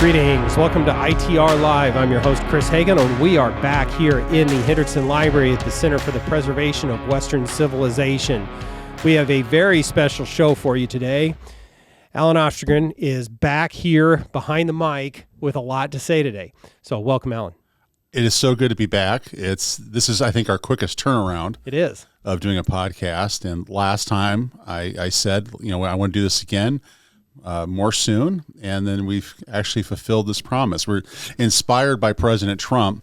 Greetings. Welcome to ITR Live. I'm your host, Chris Hagenow, and we are back here in the Henderson Library at the Center for the Preservation of Western Civilization. We have a very special show for you today. Alan Ostergren is back here behind the mic with a lot to say today. So welcome, Alan. It is so good to be back. This is, I think, our quickest turnaround. It is. Of doing a podcast. And last time I said, I want to do this again. More soon, and then we've actually fulfilled this promise. We're inspired by President Trump.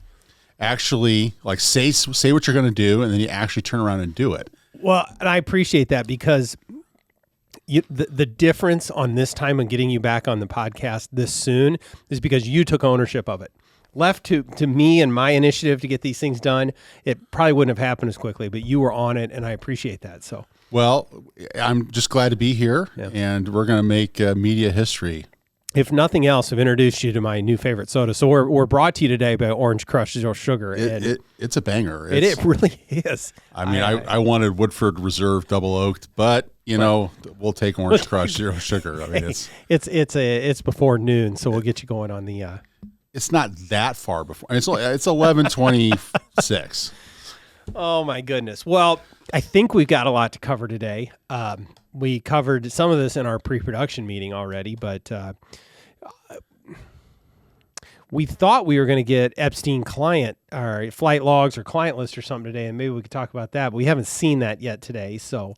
Actually, say what you're going to do, and then you actually turn around and do it. Well, and I appreciate that because the difference on this time and getting you back on the podcast this soon is because you took ownership of it. Left to me and my initiative to get these things done, it probably wouldn't have happened as quickly, but you were on it, and I appreciate that. So. Well, I'm just glad to be here, and we're going to make media history. If nothing else, I've introduced you to my new favorite soda. So we're brought to you today by Orange Crush Zero Sugar. It's a banger. It really is. I mean, I wanted Woodford Reserve Double Oaked, but we'll take Orange Crush Zero Sugar. I mean, it's before noon, so we'll get you going on the. It's not that far before. It's 11:26. Oh my goodness. Well, I think we've got a lot to cover today. We covered some of this in our pre-production meeting already, but we thought we were going to get Epstein client or flight logs or client list or something today, and maybe we could talk about that, but we haven't seen that yet today. So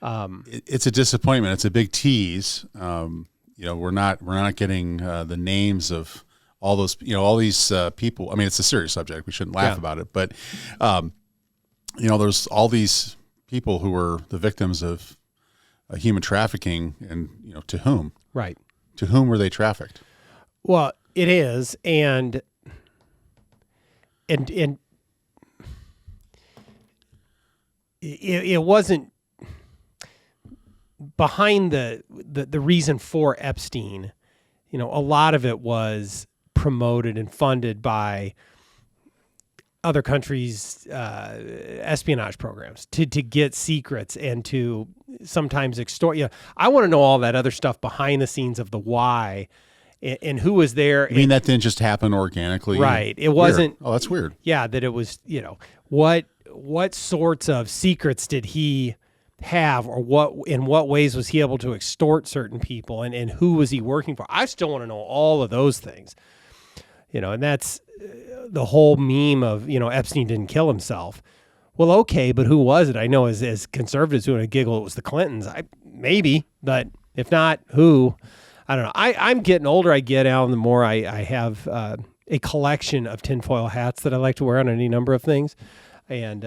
it's a disappointment. It's a big tease. We're not getting the names of all those, all these people. I mean, it's a serious subject. We shouldn't laugh about it, but there's all these people who were the victims of human trafficking, and to whom? Right. To whom were they trafficked? Well, it is, and it wasn't behind the reason for Epstein. A lot of it was promoted and funded by other countries' espionage programs to get secrets and to sometimes extort. I want to know all that other stuff behind the scenes of the why and who was there. I mean, that didn't just happen organically, right? It wasn't. Oh, that's weird. Yeah, that it was. What sorts of secrets did he have, or in what ways was he able to extort certain people, and who was he working for? I still want to know all of those things. And that's the whole meme of, Epstein didn't kill himself. Well, okay, but who was it? I know as conservatives who want to giggle, it was the Clintons. Maybe, but if not, who? I don't know. I'm getting older. I get, Alan, the more I have a collection of tinfoil hats that I like to wear on any number of things. And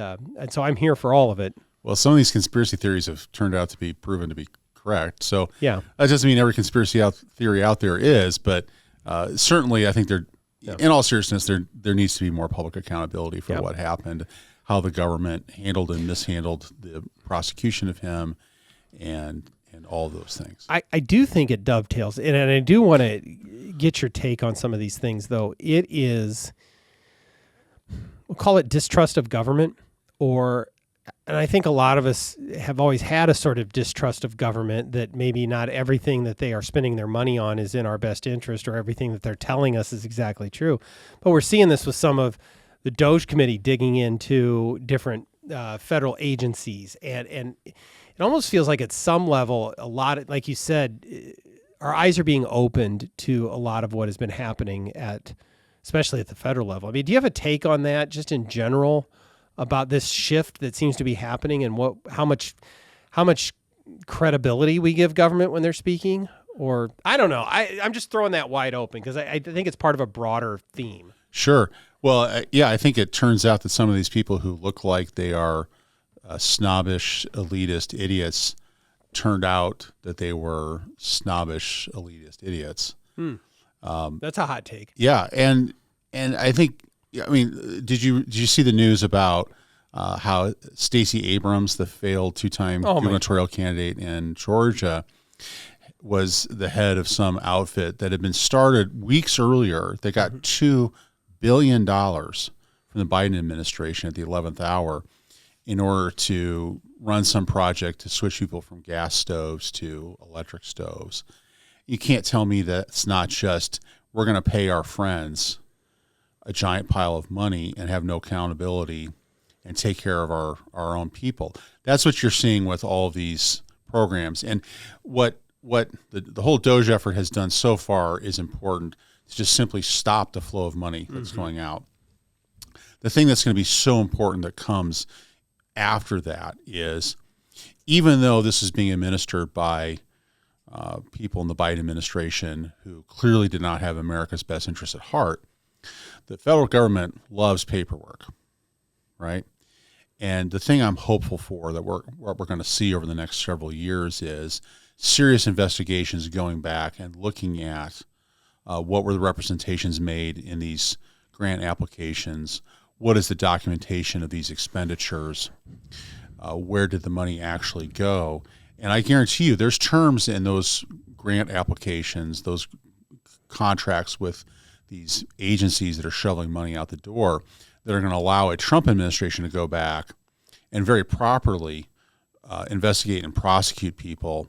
so I'm here for all of it. Well, some of these conspiracy theories have turned out to be proven to be correct. So yeah, that doesn't mean every conspiracy theory out there is, but certainly I think in all seriousness, there needs to be more public accountability for what happened, how the government handled and mishandled the prosecution of him, and all those things. I do think it dovetails, and I do want to get your take on some of these things, though. It is, we'll call it distrust of government, and I think a lot of us have always had a sort of distrust of government, that maybe not everything that they are spending their money on is in our best interest, or everything that they're telling us is exactly true. But we're seeing this with some of the DOGE committee digging into different federal agencies. And it almost feels like at some level, a lot, like you said, our eyes are being opened to a lot of what has been happening especially at the federal level. I mean, do you have a take on that just in general, about this shift that seems to be happening, and how much credibility we give government when they're speaking? Or I don't know. I'm just throwing that wide open because I think it's part of a broader theme. Sure. Well, I think it turns out that some of these people who look like they are snobbish, elitist idiots turned out that they were snobbish, elitist idiots. That's a hot take. Yeah, and I think. I mean, did you see the news about how Stacey Abrams, the failed two-time gubernatorial candidate in Georgia, was the head of some outfit that had been started weeks earlier? They got $2 billion from the Biden administration at the 11th hour in order to run some project to switch people from gas stoves to electric stoves. You can't tell me that's not just we're going to pay our friends a giant pile of money and have no accountability and take care of our own people. That's what you're seeing with all of these programs. And what the whole DOGE effort has done so far is important to just simply stop the flow of money that's going out. The thing that's going to be so important that comes after that is, even though this is being administered by people in the Biden administration who clearly did not have America's best interests at heart, the federal government loves paperwork, right? And the thing I'm hopeful for that what we're going to see over the next several years is serious investigations going back and looking at what were the representations made in these grant applications, what is the documentation of these expenditures, where did the money actually go? And I guarantee you there's terms in those grant applications, those contracts with these agencies that are shoveling money out the door, that are going to allow a Trump administration to go back and very properly investigate and prosecute people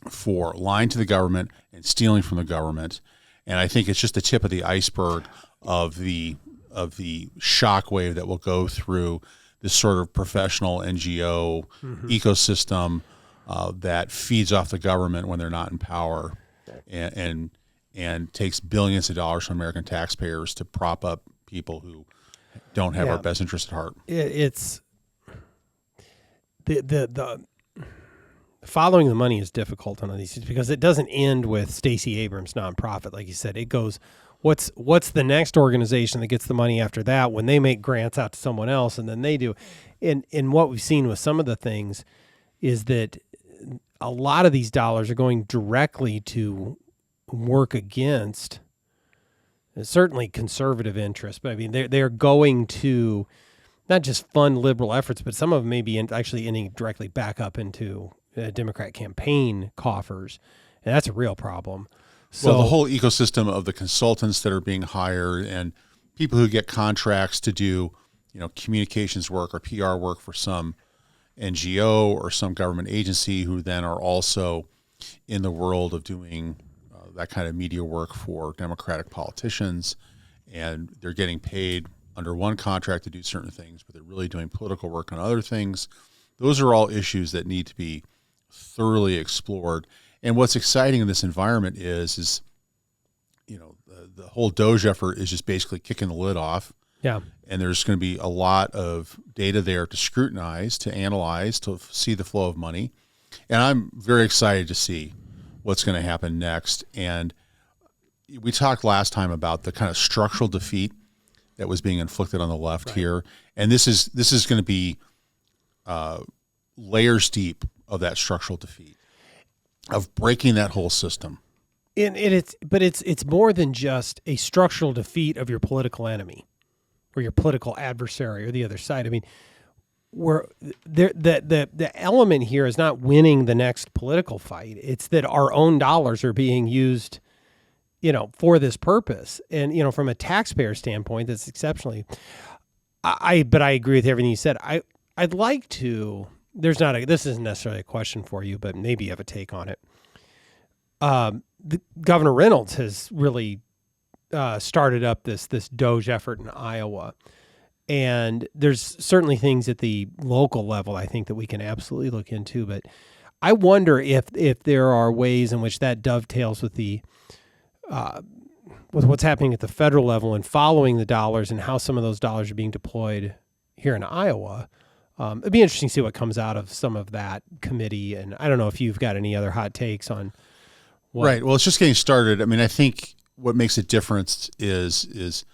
for lying to the government and stealing from the government. And I think it's just the tip of the iceberg of the shockwave that will go through this sort of professional NGO ecosystem that feeds off the government when they're not in power, and takes billions of dollars from American taxpayers to prop up people who don't have our best interest at heart. It's the following the money is difficult on these because it doesn't end with Stacey Abrams nonprofit, like you said. It goes, what's the next organization that gets the money after that when they make grants out to someone else, and then they do. And what we've seen with some of the things is that a lot of these dollars are going directly to work against certainly conservative interests, but I mean they're going to not just fund liberal efforts, but some of them may be actually ending directly back up into Democrat campaign coffers, and that's a real problem. So the whole ecosystem of the consultants that are being hired and people who get contracts to do, communications work or PR work for some NGO or some government agency, who then are also in the world of doing that kind of media work for Democratic politicians, and they're getting paid under one contract to do certain things, but they're really doing political work on other things. Those are all issues that need to be thoroughly explored. And what's exciting in this environment is the whole DOGE effort is just basically kicking the lid off. Yeah. And there's going to be a lot of data there to scrutinize, to analyze, to see the flow of money. And I'm very excited to see what's going to happen next. And we talked last time about the kind of structural defeat that was being inflicted on the left here. And this is going to be layers deep of that structural defeat, of breaking that whole system. And it's more than just a structural defeat of your political enemy or your political adversary or the other side. I mean, the element here is not winning the next political fight. It's that our own dollars are being used, for this purpose. And, from a taxpayer standpoint, that's exceptionally, but I agree with everything you said. I'd like to, this isn't necessarily a question for you, but maybe you have a take on it. The Governor Reynolds has really started up this DOGE effort in Iowa. And there's certainly things at the local level, I think, that we can absolutely look into. But I wonder if there are ways in which that dovetails with with what's happening at the federal level and following the dollars and how some of those dollars are being deployed here in Iowa. It'd be interesting to see what comes out of some of that committee. And I don't know if you've got any other hot takes on what. Right. Well, it's just getting started. I mean, I think what makes a difference is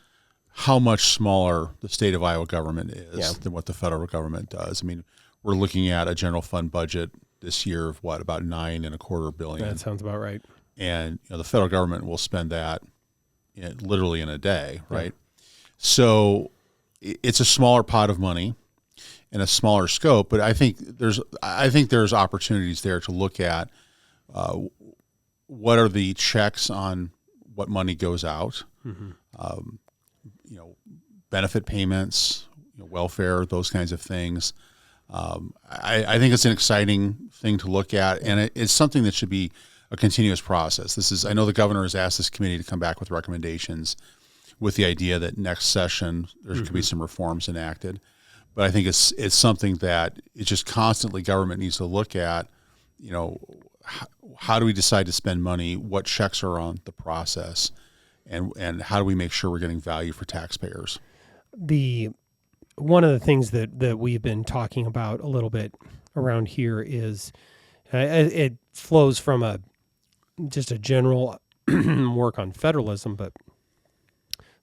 how much smaller the state of Iowa government is than what the federal government does. I mean, we're looking at a general fund budget this year of about $9.25 billion. That sounds about right. And the federal government will spend that literally in a day, right? Yeah. So it's a smaller pot of money and a smaller scope, but I think there's opportunities there to look at what are the checks on what money goes out. Mm-hmm. Benefit payments, welfare, those kinds of things. I think it's an exciting thing to look at, and it's something that should be a continuous process. I know the governor has asked this committee to come back with recommendations with the idea that next session there could be some reforms enacted. But I think it's something that it's just constantly government needs to look at, how do we decide to spend money? What checks are on the process? And how do we make sure we're getting value for taxpayers? One of the things that we've been talking about a little bit around here is it flows from just a general work on federalism, but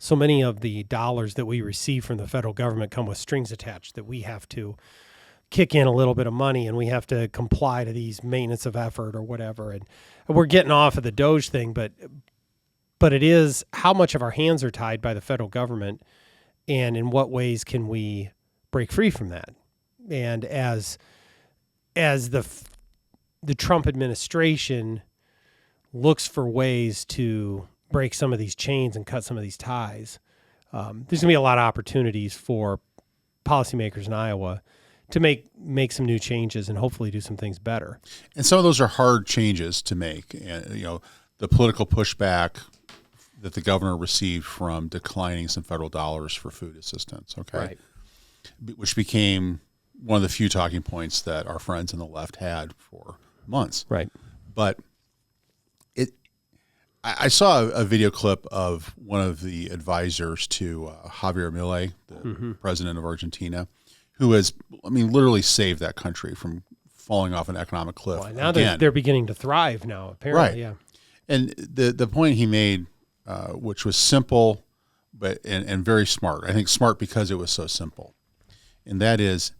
so many of the dollars that we receive from the federal government come with strings attached that we have to kick in a little bit of money and we have to comply to these maintenance of effort or whatever. And we're getting off of the DOGE thing, but it is how much of our hands are tied by the federal government and in what ways can we break free from that? And as the Trump administration looks for ways to break some of these chains and cut some of these ties, there's going to be a lot of opportunities for policymakers in Iowa to make some new changes and hopefully do some things better. And some of those are hard changes to make. And, the political pushback that the governor received from declining some federal dollars for food assistance, okay? Right. Which became one of the few talking points that our friends on the left had for months. Right. But I saw a video clip of one of the advisors to Javier Milei, the president of Argentina, who has, literally saved that country from falling off an economic cliff. Well, now they're beginning to thrive now, apparently. Right. Yeah. And the point he made, which was simple, and very smart. I think smart because it was so simple. And that is,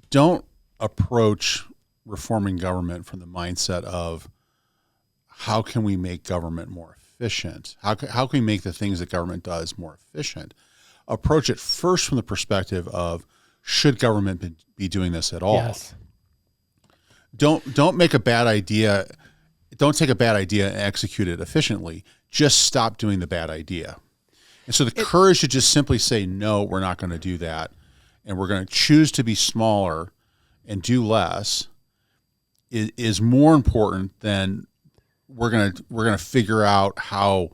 don't approach reforming government from the mindset of how can we make government more efficient? How can we make the things that government does more efficient? Approach it first from the perspective of, should government be doing this at all? Yes. Don't make a bad idea. Don't take a bad idea and execute it efficiently. Just stop doing the bad idea. And so the courage to just simply say, no, we're not going to do that. And we're going to choose to be smaller and do less is more important than we're going to figure out how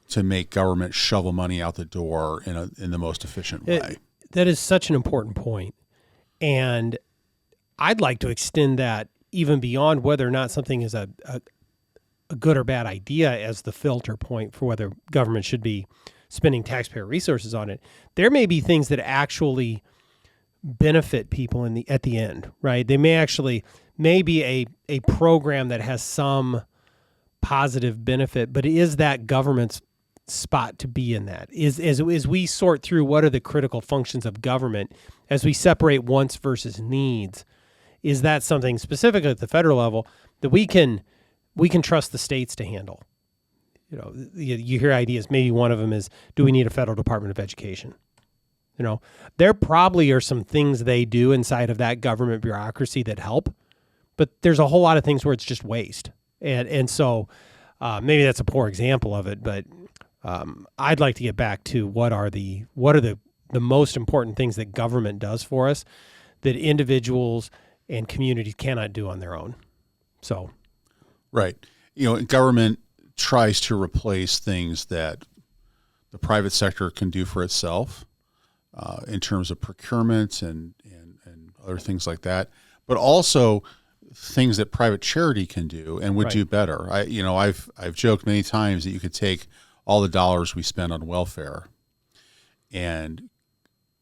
to make government shovel money out the door in the most efficient way. That is such an important point. And I'd like to extend that even beyond whether or not something is a good or bad idea as the filter point for whether government should be spending taxpayer resources on it. There may be things that actually benefit people at the end, right? They may be a program that has some positive benefit, but is that government's spot to be in that? As we sort through what are the critical functions of government, as we separate wants versus needs, is that something specific at the federal level that we can trust the states to handle? You hear ideas. Maybe one of them is, do we need a federal Department of Education? There probably are some things they do inside of that government bureaucracy that help, but there's a whole lot of things where it's just waste. And so maybe that's a poor example of it, but I'd like to get back to what are the most important things that government does for us that individuals and communities cannot do on their own. So, right. Government tries to replace things that the private sector can do for itself in terms of procurement and other things like that, but also things that private charity can do and would do better. I've joked many times that you could take all the dollars we spend on welfare and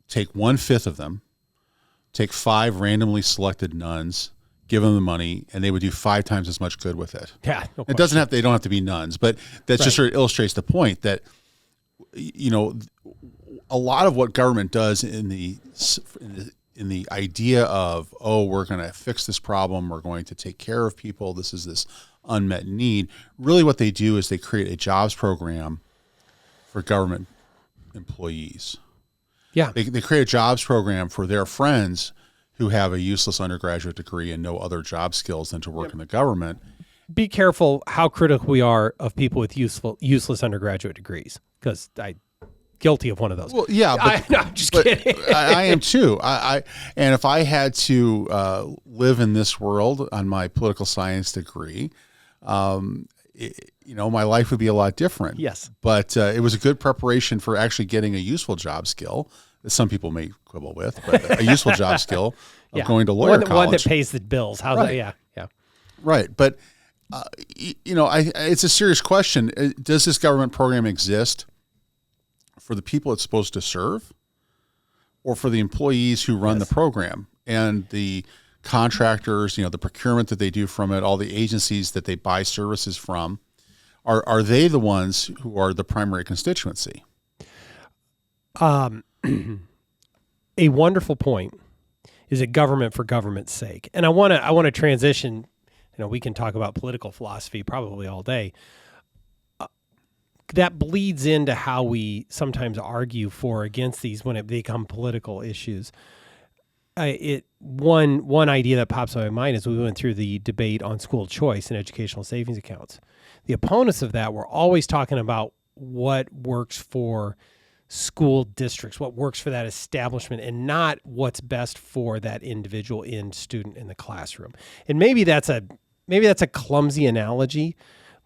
take 1/5 of them, take 5 randomly selected nuns, give them the money, and they would do 5 times as much good with it. Yeah, no it doesn't have. They don't have to be nuns, but that just sort of illustrates the point that a lot of what government does in the idea of, we're going to fix this problem, we're going to take care of people, this is this unmet need. Really, what they do is they create a jobs program for government employees. Yeah, they create a jobs program for their friends who have a useless undergraduate degree and no other job skills than to work in the government. Be careful how critical we are of people with useless undergraduate degrees, because I'm guilty of one of those. Well, yeah, I'm just kidding. I am too. And if I had to live in this world on my political science degree, my life would be a lot different. Yes. But it was a good preparation for actually getting a useful job skill that some people may quibble with, but a useful job skill of going to lawyer college. One that pays the bills. How's that? Yeah. Right. But, it's a serious question. Does this government program exist for the people it's supposed to serve or for the employees who run the program and the contractors, the procurement that they do from it, all the agencies that they buy services from? Are they the ones who are the primary constituency? A wonderful point is it government for government's sake. And I want to transition. We can talk about political philosophy probably all day. That bleeds into how we sometimes argue for or against these when it become political issues. One idea that pops in my mind is we went through the debate on school choice and educational savings accounts. The opponents of that were always talking about what works for school districts, what works for that establishment, and not what's best for that individual student in the classroom. And maybe that's a clumsy analogy,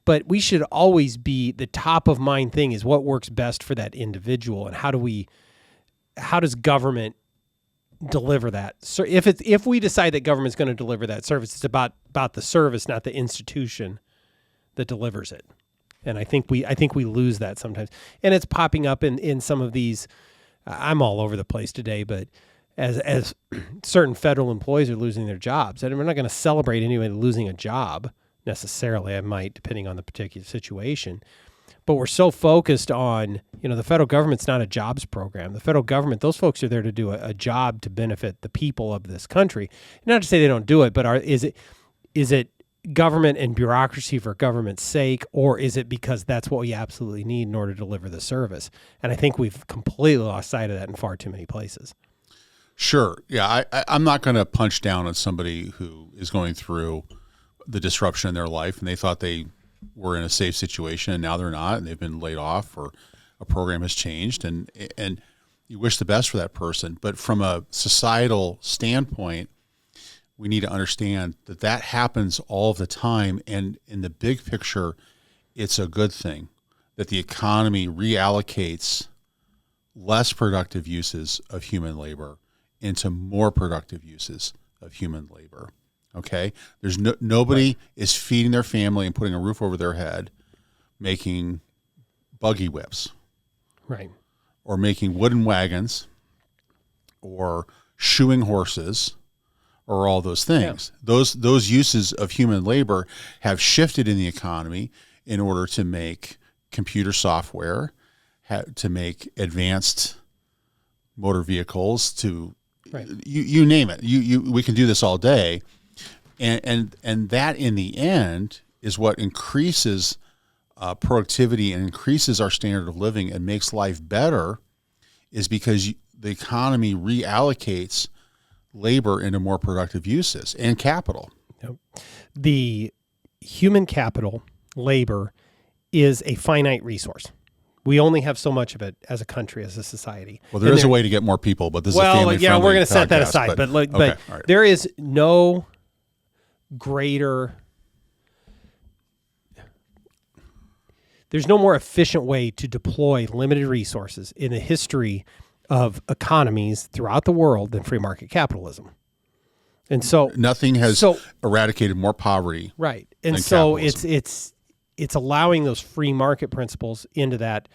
but we should always be the top of mind thing is what works best for that individual, and how does government deliver that? So if we decide that government's going to deliver that service, it's about the service, not the institution that delivers it. And I think we lose that sometimes. And it's popping up in some of these. I'm all over the place today, but as certain federal employees are losing their jobs, and we're not going to celebrate anyone losing a job necessarily. I might, depending on the particular situation. But we're so focused on, the federal government's not a jobs program. The federal government, those folks are there to do a job to benefit the people of this country. Not to say they don't do it, but is it government and bureaucracy for government's sake, or is it because that's what we absolutely need in order to deliver the service? And I think we've completely lost sight of that in far too many places. Sure. Yeah, I'm not going to punch down on somebody who is going through the disruption in their life and they thought they were in a safe situation and now they're not, and they've been laid off or a program has changed, and you wish the best for that person. But from a societal standpoint, we need to understand that happens all the time, and in the big picture, it's a good thing that the economy reallocates less productive uses of human labor into more productive uses of human labor. Okay, there's nobody is feeding their family and putting a roof over their head, making buggy whips, right, or making wooden wagons, or shoeing horses, or all those things. Yeah. Those uses of human labor have shifted in the economy in order to make computer software, to make advanced motor vehicles, to you name it. We can do this all day. And that in the end is what increases productivity and increases our standard of living and makes life better, is because the economy reallocates labor into more productive uses and capital. Yep. The human capital, labor, is a finite resource. We only have so much of it as a country, as a society. Well, there is a way to get more people, but this is a family-friendly we're going to set that podcast, aside. But right. There is no greater, there's no more efficient way to deploy limited resources in the history of economies throughout the world than free market capitalism. And so nothing has eradicated more poverty. Right. And so it's allowing those free market principles into that,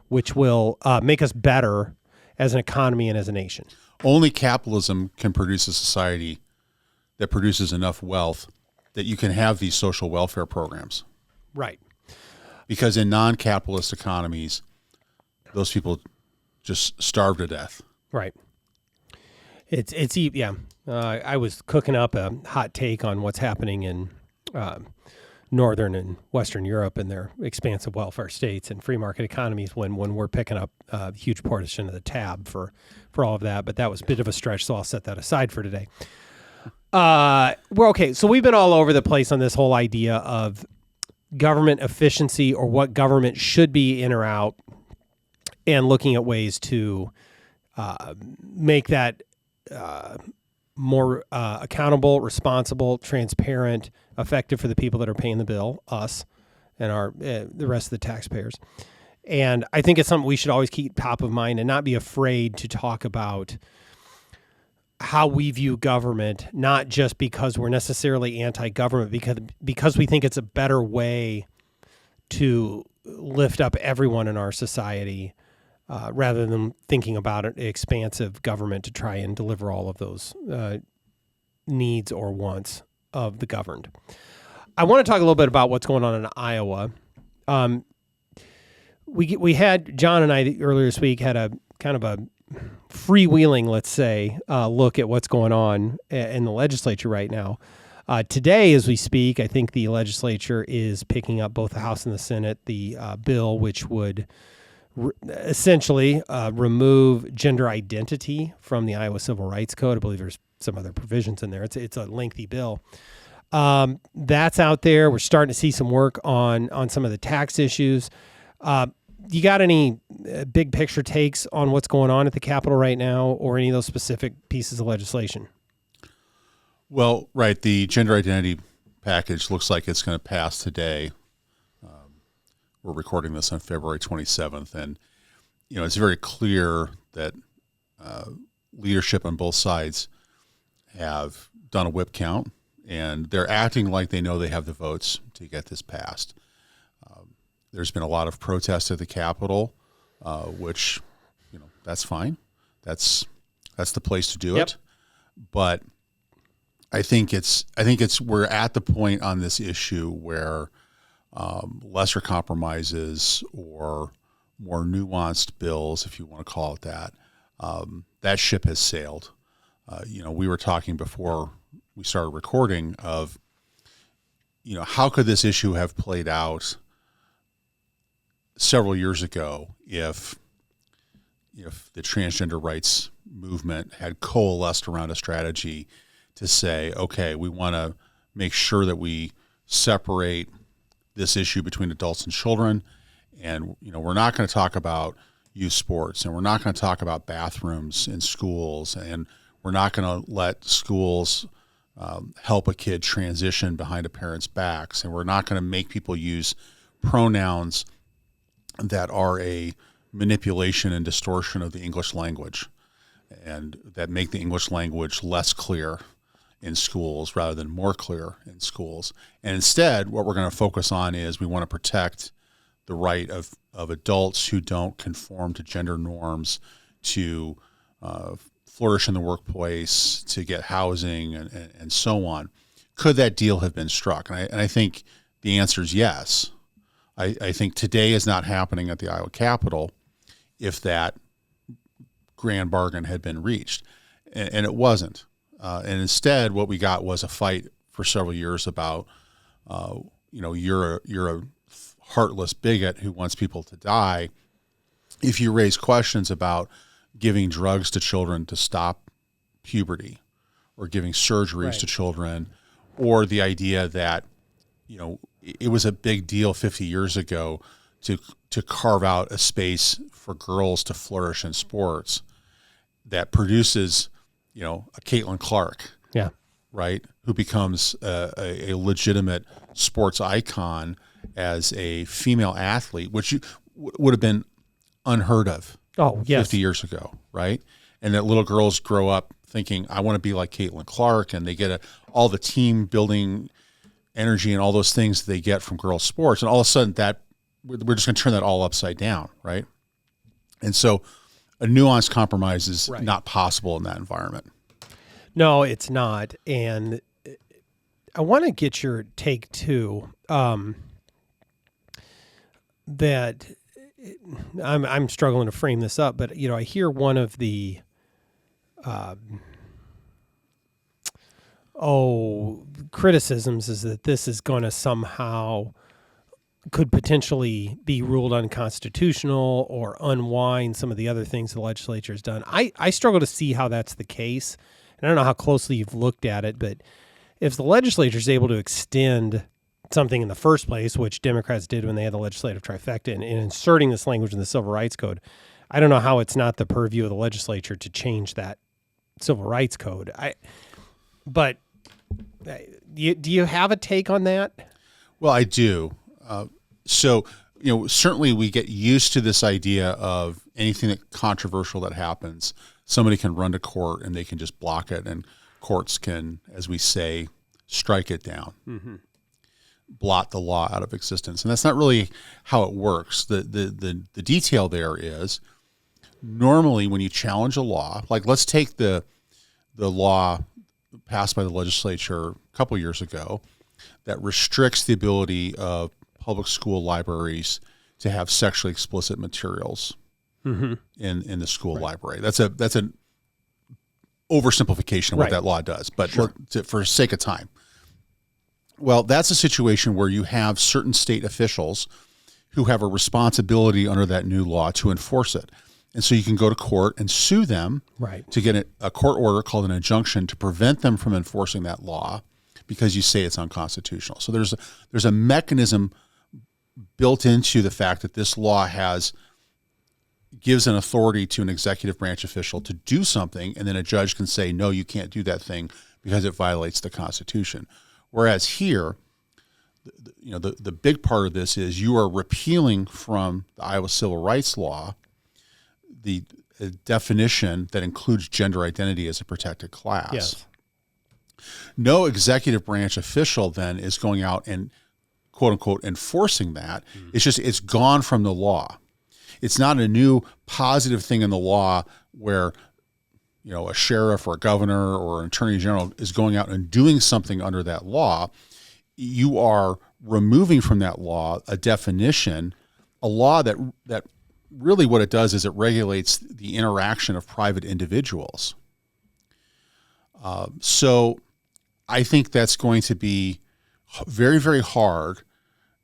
which will make us better as an economy and as a nation. Only capitalism can produce a society that produces enough wealth that you can have these social welfare programs. Right. Because in non-capitalist economies, those people just starve to death. Right. I was cooking up a hot take on what's happening in Northern and Western Europe and their expansive welfare states and free market economies when we're picking up a huge portion of the tab for all of that. But that was a bit of a stretch, so I'll set that aside for today. So we've been all over the place on this whole idea of government efficiency, or what government should be in or out, and looking at ways to make that more accountable, responsible, transparent, effective for the people that are paying the bill, us, and the rest of the taxpayers. And I think it's something we should always keep top of mind and not be afraid to talk about how we view government, not just because we're necessarily anti-government, because we think it's a better way to lift up everyone in our society, rather than thinking about an expansive government to try and deliver all of those needs or wants of the governed. I want to talk a little bit about what's going on in Iowa. We had, John and I earlier this week had a kind of a freewheeling, let's say, look at what's going on in the legislature right now. Today, as we speak, I think the legislature is picking up both the House and the Senate, the bill which would essentially remove gender identity from the Iowa Civil Rights Code. I believe there's some other provisions in there. It's a lengthy bill. That's out there. We're starting to see some work on some of the tax issues. You got any big picture takes on what's going on at the Capitol right now, or any of those specific pieces of legislation? Well, right. The gender identity package looks like it's going to pass today. We're recording this on February 27th, and it's very clear that leadership on both sides have done a whip count, and they're acting like they know they have the votes to get this passed. There's been a lot of protest at the Capitol, which, that's fine. That's the place to do it. But I think we're at the point on this issue where lesser compromises or more nuanced bills, if you want to call it that, that ship has sailed. We were talking before we started recording of, how could this issue have played out several years ago if the transgender rights movement had coalesced around a strategy to say, okay, we want to make sure that we separate this issue between adults and children, and we're not going to talk about youth sports, and we're not going to talk about bathrooms in schools, and we're not going to let schools help a kid transition behind a parent's backs, and we're not going to make people use pronouns that are a manipulation and distortion of the English language, and that make the English language less clear in schools rather than more clear in schools. And instead, what we're going to focus on is we want to protect the right of adults who don't conform to gender norms to flourish in the workplace, to get housing, and so on. Could that deal have been struck? And I think the answer is yes. I think today is not happening at the Iowa Capitol if that grand bargain had been reached. And it wasn't. And instead, what we got was a fight for several years about, you're a heartless bigot who wants people to die. If you raise questions about giving drugs to children to stop puberty, or giving surgeries to children, or the idea that, it was a big deal 50 years ago to carve out a space for girls to flourish in sports that produces, a Caitlin Clark, right, who becomes a legitimate sports icon as a female athlete, which would have been unheard of 50 years ago, right? And that little girls grow up thinking, I want to be like Caitlin Clark, and they get all the team building energy and all those things that they get from girls' sports, and all of a sudden that we're just going to turn that all upside down, right? And so a nuanced compromise is not possible in that environment. No, it's not. And I want to get your take too. That I'm struggling to frame this up, but I hear one of the criticisms is that this is going to somehow could potentially be ruled unconstitutional or unwind some of the other things the legislature has done. I struggle to see how that's the case. And I don't know how closely you've looked at it, but if the legislature is able to extend something in the first place, which Democrats did when they had the legislative trifecta, and inserting this language in the Civil Rights Code, I don't know how it's not the purview of the legislature to change that civil rights code. But do you have a take on that? Well, I do. So, certainly we get used to this idea of anything that controversial that happens, somebody can run to court and they can just block it, and courts can, as we say, strike it down, blot the law out of existence. And that's not really how it works. The detail there is, normally when you challenge a law, like let's take the law passed by the legislature a couple years ago that restricts the ability of public school libraries to have sexually explicit materials in the school library. That's an oversimplification of what that law does, but for sake of time. Well, that's a situation where you have certain state officials who have a responsibility under that new law to enforce it. And so you can go to court and sue them to get a court order called an injunction to prevent them from enforcing that law because you say it's unconstitutional. So there's a mechanism built into the fact that this law gives an authority to an executive branch official to do something, and then a judge can say, no, you can't do that thing because it violates the Constitution. Whereas here, the big part of this is you are repealing from the Iowa Civil Rights Law the definition that includes gender identity as a protected class. Yes. No executive branch official then is going out and quote unquote enforcing that. It's gone from the law. It's not a new positive thing in the law where a sheriff or a governor or an attorney general is going out and doing something under that law. You are removing from that law a definition, a law that really what it does is it regulates the interaction of private individuals. So I think that's going to be very, very hard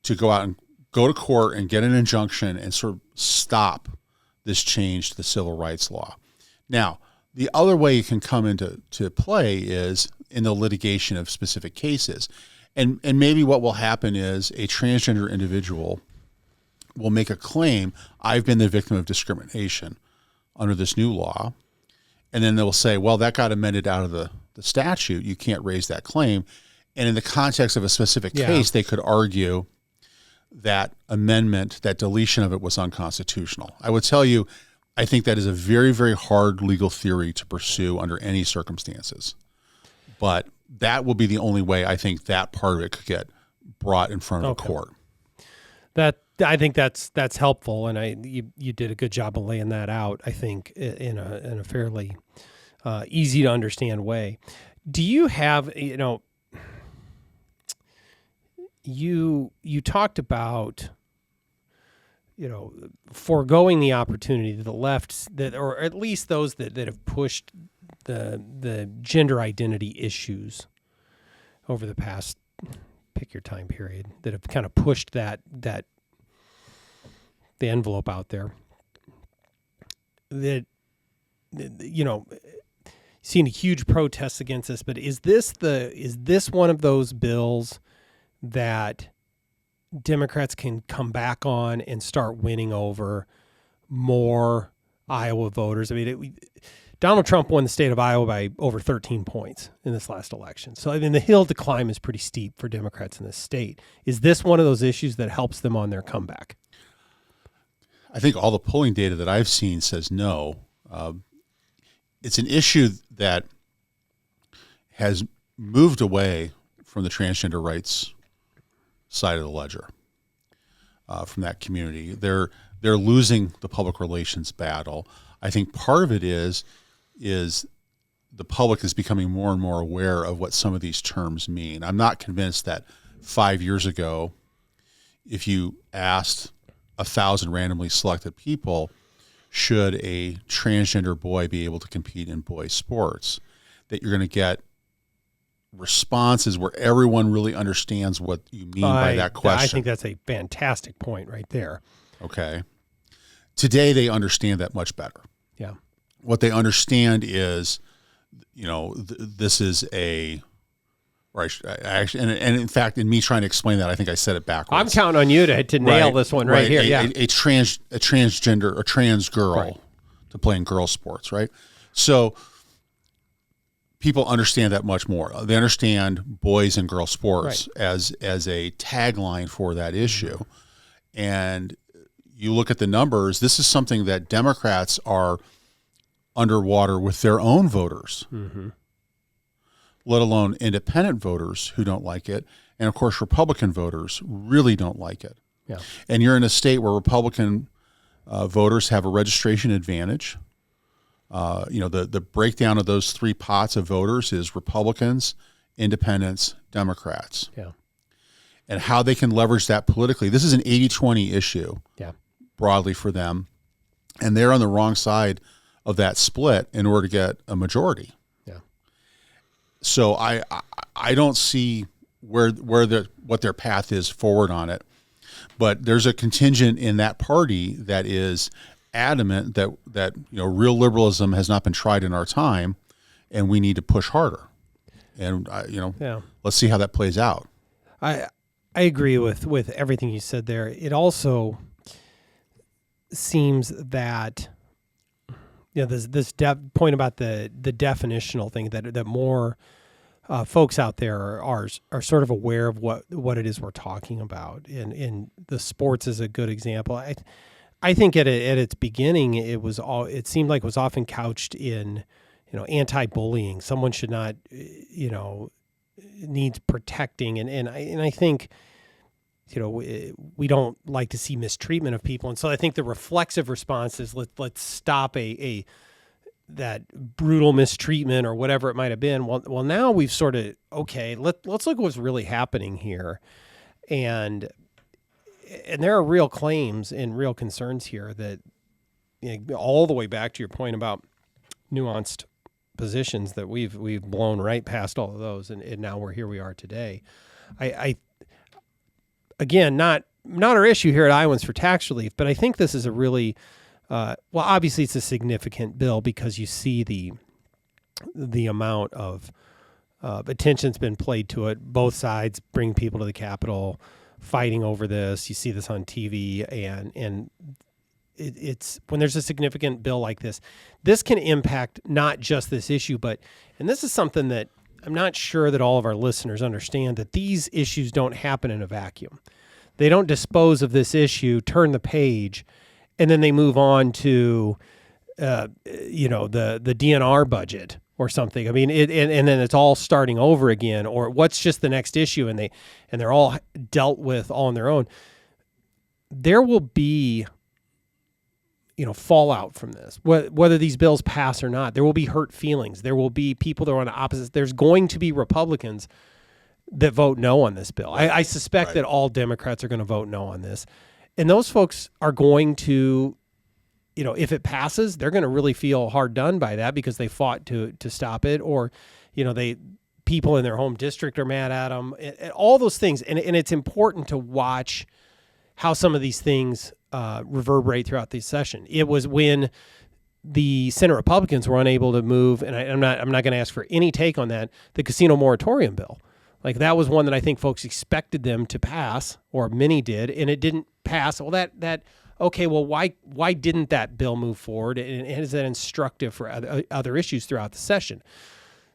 to go out and go to court and get an injunction and sort of stop this change to the civil rights law. Now, the other way it can come into play is in the litigation of specific cases. And maybe what will happen is a transgender individual will make a claim, I've been the victim of discrimination under this new law. And then they'll say, well, that got amended out of the statute. You can't raise that claim. And in the context of a specific case, they could argue that amendment, that deletion of it was unconstitutional. I would tell you, I think that is a very, very hard legal theory to pursue under any circumstances. But that will be the only way I think that part of it could get brought in front of a court. I think that's helpful, and you did a good job of laying that out, I think, in a fairly easy to understand way. Do you have, you talked about, foregoing the opportunity to the left or at least those that have pushed the gender identity issues over the past, pick your time period, that have kind of pushed the envelope out there, that seen a huge protest against this. But is this one of those bills that Democrats can come back on and start winning over more Iowa voters? I mean, Donald Trump won the state of Iowa by over 13 points in this last election. So, I mean, the hill to climb is pretty steep for Democrats in this state. Is this one of those issues that helps them on their comeback? I think all the polling data that I've seen says no. It's an issue that has moved away from the transgender rights side of the ledger, from that community. They're losing the public relations battle. I think part of it is the public is becoming more and more aware of what some of these terms mean. I'm not convinced that 5 years ago, if you asked 1,000 randomly selected people, should a transgender boy be able to compete in boys sports, that you're going to get responses where everyone really understands what you mean by that question. I think that's a fantastic point right there. Okay. Today they understand that much better. Yeah. What they understand is, this is a, and in fact, in me trying to explain that, I think I said it backwards. I'm counting on you to nail this one right here. A transgender, a trans girl to play in girl sports, right? So people understand that much more. They understand boys and girls sports as a tagline for that issue. And you look at the numbers, this is something that Democrats are underwater with their own voters, let alone independent voters who don't like it. And of course, Republican voters really don't like it. Yeah. And you're in a state where Republican voters have a registration advantage. The breakdown of those three pots of voters is Republicans, independents, Democrats. Yeah. And how they can leverage that politically. This is an 80-20 issue broadly for them. And they're on the wrong side of that split in order to get a majority. Yeah. So I don't see what their path is forward on it. But there's a contingent in that party that is adamant that real liberalism has not been tried in our time, and we need to push harder. And let's see how that plays out. I agree with everything you said there. It also seems that this point about the definitional thing that more folks out there are sort of aware of what it is we're talking about, and the sports is a good example. I think at its beginning it seemed like it was often couched in anti-bullying. Someone should not needs protecting, and I think we don't like to see mistreatment of people, and so I think the reflexive response is let's stop that brutal mistreatment or whatever it might have been. Well, now we've sort of let's look at what's really happening here, and there are real claims and real concerns here that all the way back to your point about nuanced positions that we've blown right past all of those, and now we are today. I again, not our issue here at Iowans for tax relief, but I think this is a really obviously it's a significant bill because you see the amount of attention's been played to it. Both sides bring people to the Capitol fighting over this. You see this on TV, and it's when there's a significant bill like this can impact not just this issue, and this is something that I'm not sure that all of our listeners understand, that these issues don't happen in a vacuum. They don't dispose of this issue, turn the page, and then they move on to, the DNR budget or something. I mean, and then it's all starting over again, or what's just the next issue, and they're all dealt with all on their own. There will be, fallout from this, whether these bills pass or not. There will be hurt feelings. There will be people that are on the opposite. There's going to be Republicans that vote no on this bill. I suspect that all Democrats are going to vote no on this. And those folks are going to, if it passes, they're going to really feel hard done by that because they fought to stop it, or, people in their home district are mad at them, and all those things. And it's important to watch how some of these things reverberate throughout the session. It was when the Senate Republicans were unable to move, and I'm not going to ask for any take on that, the casino moratorium bill. Like, that was one that I think folks expected them to pass, or many did, and it didn't pass. Well, why didn't that bill move forward? And is that instructive for other issues throughout the session?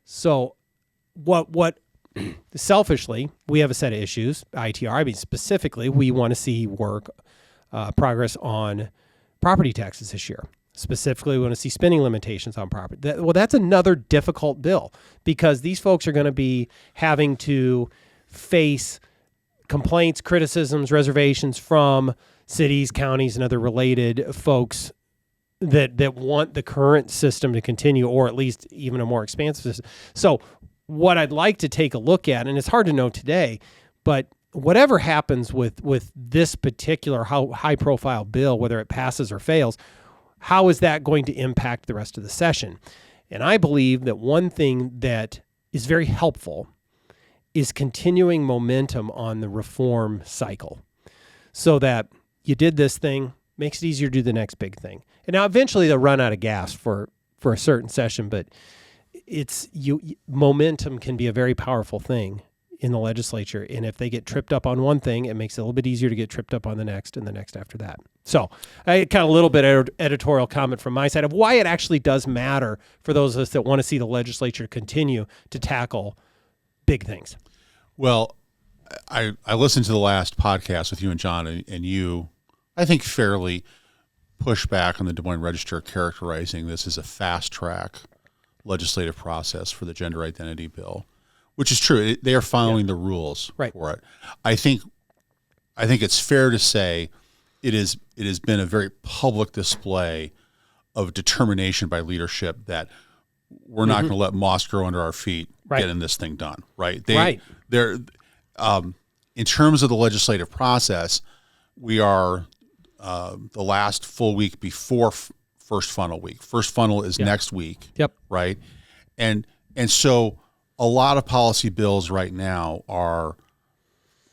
So what selfishly, we have a set of issues, ITR. I mean, specifically, we want to see progress on property taxes this year. Specifically, we want to see spending limitations on property. That's another difficult bill because these folks are going to be having to face complaints, criticisms, reservations from cities, counties, and other related folks that want the current system to continue, or at least even a more expansive system. So what I'd like to take a look at, and it's hard to know today, but whatever happens with this particular high-profile bill, whether it passes or fails, how is that going to impact the rest of the session? And I believe that one thing that is very helpful is continuing momentum on the reform cycle, so that you did this thing, makes it easier to do the next big thing. And now eventually they'll run out of gas for a certain session, but momentum can be a very powerful thing in the legislature. And if they get tripped up on one thing, it makes it a little bit easier to get tripped up on the next and the next after that. So I kind of a little bit editorial comment from my side of why it actually does matter for those of us that want to see the legislature continue to tackle big things. Well, I listened to the last podcast with you and John, and you, I think, fairly push back on the Des Moines Register characterizing this as a fast-track legislative process for the gender identity bill, which is true. They are following the rules for it. I think it's fair to say it has been a very public display of determination by leadership that we're not going to let moss grow under our feet getting this thing done. They're in terms of the legislative process, we are the last full week before first funnel week. First funnel is next week. Right. And so a lot of policy bills right now are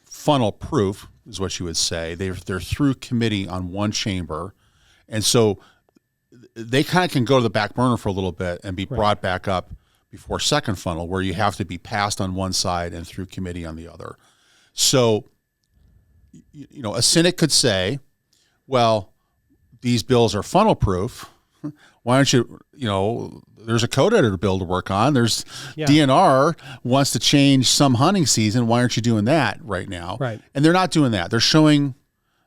funnel proof, is what you would say. They're through committee on one chamber. And so they kind of can go to the back burner for a little bit and be brought back up before second funnel, where you have to be passed on one side and through committee on the other. So, a cynic could say, well, these bills are funnel proof. Why don't you, there's a code editor bill to work on. There's DNR wants to change some hunting season. Why aren't you doing that right now? Right. And they're not doing that. They're showing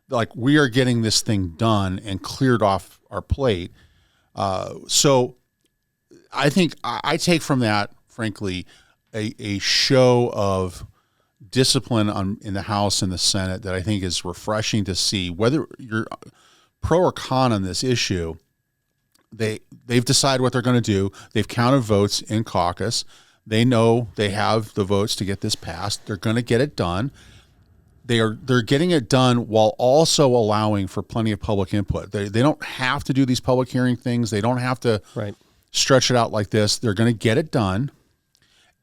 like we are getting this thing done and cleared off our plate. So I think I take from that, frankly, a show of discipline in the House and the Senate that I think is refreshing to see. Whether you're pro or con on this issue, they've decided what they're going to do. They've counted votes in caucus. They know they have the votes to get this passed. They're going to get it done. They're getting it done while also allowing for plenty of public input. They don't have to do these public hearing things. They don't have to stretch it out like this. They're going to get it done.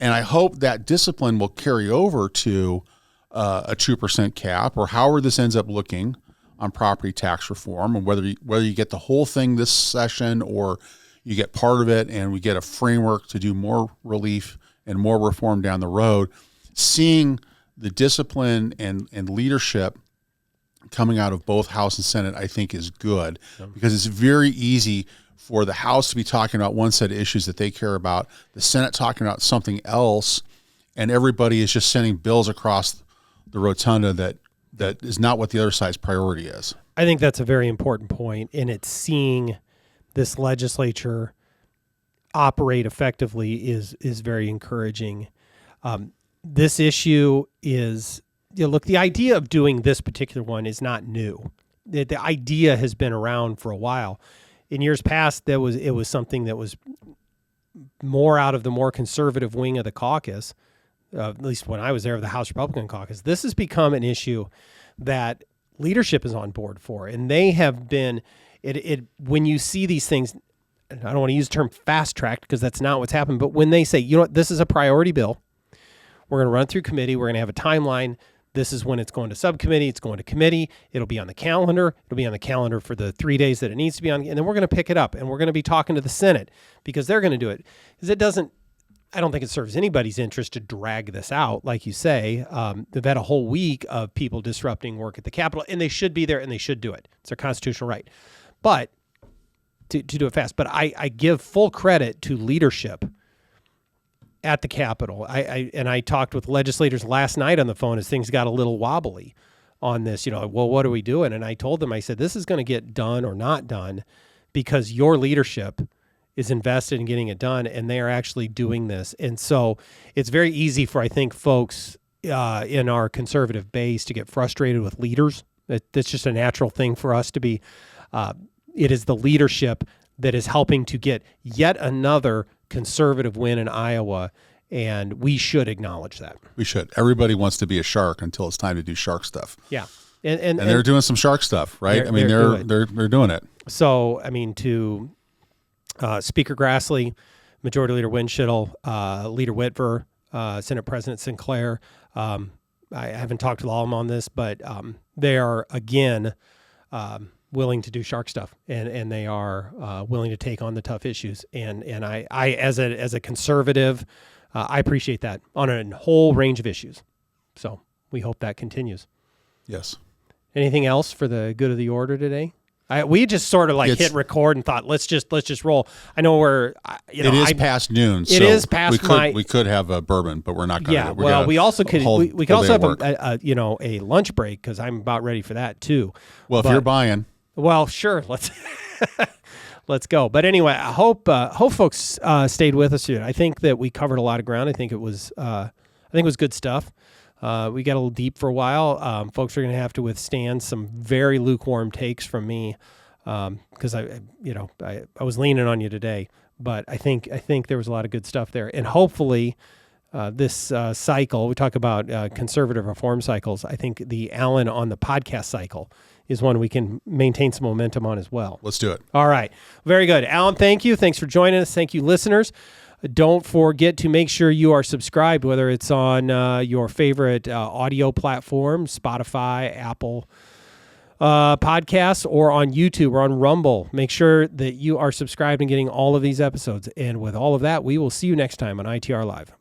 And I hope that discipline will carry over to a 2% cap, or however this ends up looking on property tax reform, and whether you get the whole thing this session or you get part of it and we get a framework to do more relief and more reform down the road. Seeing the discipline and leadership coming out of both House and Senate, I think, is good, because it's very easy for the House to be talking about one set of issues that they care about, the Senate talking about something else, and everybody is just sending bills across the rotunda that is not what the other side's priority is. I think that's a very important point, and it's seeing this legislature operate effectively is very encouraging. This issue is, look, the idea of doing this particular one is not new. The idea has been around for a while. In years past, it was something that was more out of the more conservative wing of the caucus, at least when I was there, of the House Republican caucus. This has become an issue that leadership is on board for, and they have been. When you see these things, I don't want to use the term fast-tracked because that's not what's happened, but when they say, you know what, this is a priority bill, we're going to run through committee, we're going to have a timeline, this is when it's going to subcommittee, it's going to committee, it'll be on the calendar for the 3 days that it needs to be on, and then we're going to pick it up, and we're going to be talking to the Senate because they're going to do it. Because I don't think it serves anybody's interest to drag this out, like you say. They've had a whole week of people disrupting work at the Capitol, and they should be there, and they should do it. It's their constitutional right. But to do it fast. But I give full credit to leadership at the Capitol. I talked with legislators last night on the phone as things got a little wobbly on this. Well, what are we doing? And I told them, I said, this is going to get done or not done because your leadership is invested in getting it done, and they are actually doing this. And so it's very easy for, I think, folks in our conservative base to get frustrated with leaders. That's just a natural thing for us to be. It is the leadership that is helping to get yet another conservative win in Iowa, and we should acknowledge that. We should. Everybody wants to be a shark until it's time to do shark stuff. Yeah. And they're doing some shark stuff, right? They're doing it. So, to Speaker Grassley, Majority Leader Winchittle, Leader Whitver, Senate President Sinclair, I haven't talked to all of them on this, but they are, again, willing to do shark stuff, and they are willing to take on the tough issues. And I as a conservative, I appreciate that on a whole range of issues. So we hope that continues. Yes. Anything else for the good of the order today? We just sort of hit record and thought, let's just roll. I know it is past noon. It is past we could have a bourbon, but we're not going to. Yeah, well, we also could we could also have a lunch break because I'm about ready for that too. Well, if you're buying, well, sure, let's go. But anyway, I hope folks stayed with us here. I think that we covered a lot of ground. I think it was good stuff. We got a little deep for a while. Folks are going to have to withstand some very lukewarm takes from me because I was leaning on you today. But I think there was a lot of good stuff there, and hopefully this cycle we talk about conservative reform cycles. I think the Alan on the podcast cycle is one we can maintain some momentum on as well. Let's do it. All right, very good, Alan. Thank you. Thanks for joining us. Thank you, listeners. Don't forget to make sure you are subscribed, whether it's on your favorite audio platform, Spotify, Apple Podcasts, or on YouTube or on Rumble. Make sure that you are subscribed and getting all of these episodes. And with all of that, we will see you next time on ITR Live.